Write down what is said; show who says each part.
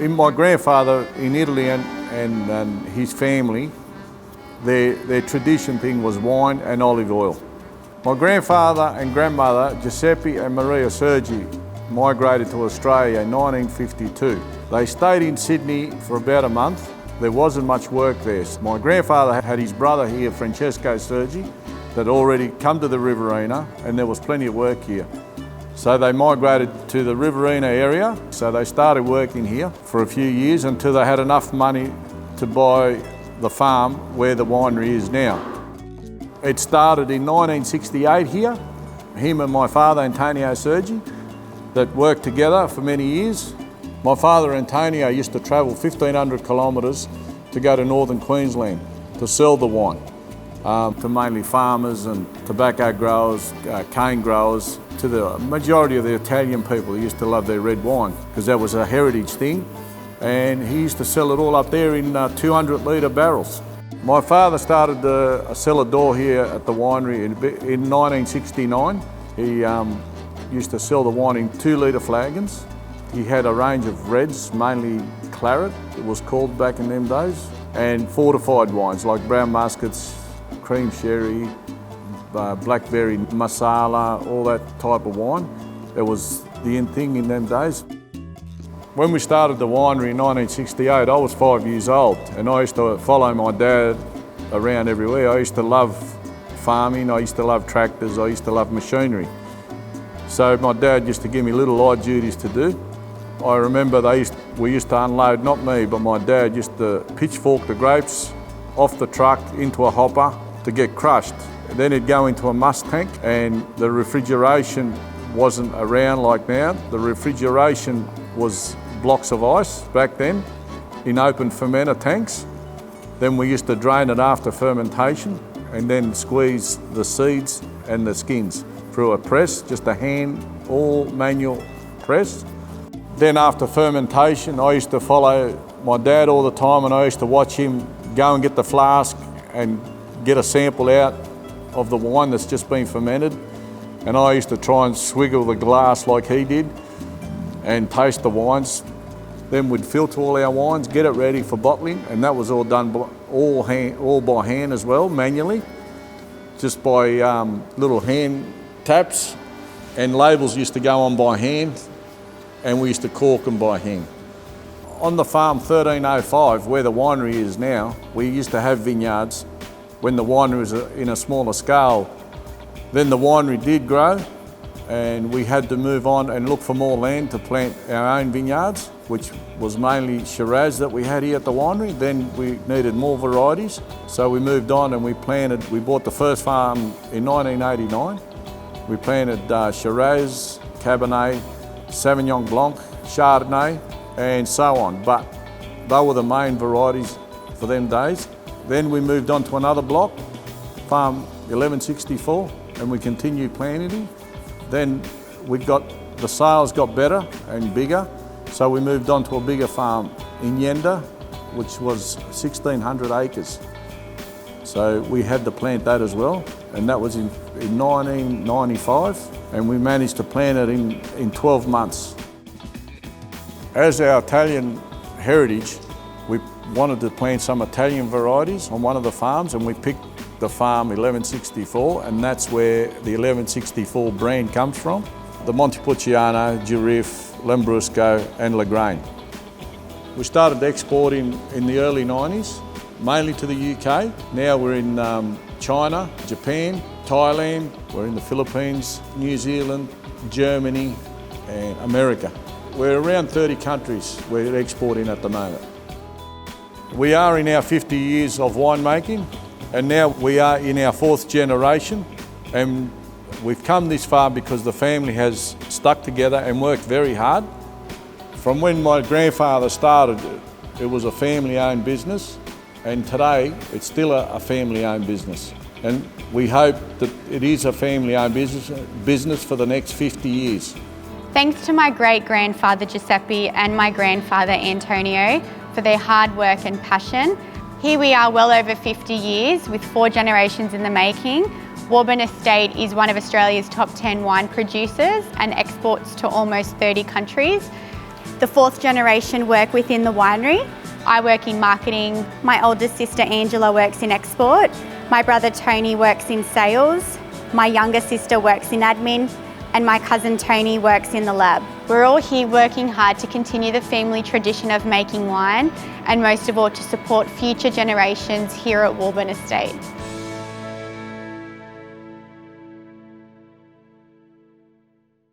Speaker 1: In my grandfather in Italy and his family, their tradition thing was wine and olive oil. My grandfather and grandmother, Giuseppe and Maria Sergi, migrated to Australia in 1952. They stayed in Sydney for about a month. There wasn't much work there. My grandfather had his brother here, Francesco Sergi, that already come to the Riverina, and there was plenty of work here. So they migrated to the Riverina area. So they started working here for a few years until they had enough money to buy the farm where the winery is now. It started in 1968 here, him and my father, Antonio Sergi, that worked together for many years. My father, Antonio, used to travel 1,500 kilometres to go to northern Queensland to sell the wine to mainly farmers and tobacco growers, cane growers, to the majority of the Italian people who used to love their red wine because that was a heritage thing. And he used to sell it all up there in 200-litre barrels. My father started a cellar door here at the winery in 1969. He used to sell the wine in 2-litre flagons. He had a range of reds, mainly claret, it was called back in them days, and fortified wines like brown muskets, cream sherry, blackberry masala, all that type of wine. It was the in thing in them days. When we started the winery in 1968, I was 5 years old, and I used to follow my dad around everywhere. I used to love farming, I used to love tractors, I used to love machinery. So my dad used to give me little odd duties to do. I remember we used to unload, not me, but my dad used to pitchfork the grapes off the truck into a hopper to get crushed. Then it'd go into a must tank, and the refrigeration wasn't around like now. The refrigeration was blocks of ice back then in open fermenter tanks. Then we used to drain it after fermentation and then squeeze the seeds and the skins through a press, just a hand, all manual press. Then after fermentation, I used to follow my dad all the time, and I used to watch him go and get the flask and get a sample out of the wine that's just been fermented. And I used to try and swiggle the glass like he did and taste the wines. Then we'd filter all our wines, get it ready for bottling, and that was all done all by hand as well, manually, just by little hand taps, and labels used to go on by hand, and we used to cork them by hand. On the farm 1305, where the winery is now, we used to have vineyards when the winery was in a smaller scale. Then the winery did grow, and we had to move on and look for more land to plant our own vineyards, which was mainly Shiraz that we had here at the winery. Then we needed more varieties, so we moved on and we bought the first farm in 1989. We planted Shiraz, Cabernet, Sauvignon Blanc, Chardonnay, and so on. But they were the main varieties for them days. Then we moved on to another block, farm 1164, and we continued planting. Then the sales got better and bigger, so we moved on to a bigger farm in Yenda, which was 1,600 acres. So we had to plant that as well, and that was in 1995, and we managed to plant it in 12 months. As our Italian heritage, we wanted to plant some Italian varieties on one of the farms, and we picked the farm 1164, and that's where the 1164 brand comes from. The Montepulciano, Giriffe, Lambrusco and Lagrange. We started exporting in the early 90s, mainly to the UK. Now we're in China, Japan, Thailand, we're in the Philippines, New Zealand, Germany and America. We're around 30 countries we're exporting at the moment. We are in our 50 years of winemaking, and now we are in our 4th generation, and we've come this far because the family has stuck together and worked very hard. From when my grandfather started, it was a family-owned business, and today it's still a family-owned business. And we hope that it is a family-owned business for the next 50 years.
Speaker 2: Thanks to my great-grandfather Giuseppe and my grandfather Antonio for their hard work and passion. Here we are well over 50 years with 4 generations in the making. Warburn Estate is one of Australia's top 10 wine producers and exports to almost 30 countries. The fourth generation work within the winery. I work in marketing. My oldest sister Angela works in export. My brother Tony works in sales. My younger sister works in admin. And my cousin Tony works in the lab. We're all here working hard to continue the family tradition of making wine and most of all to support future generations here at Warburn Estate.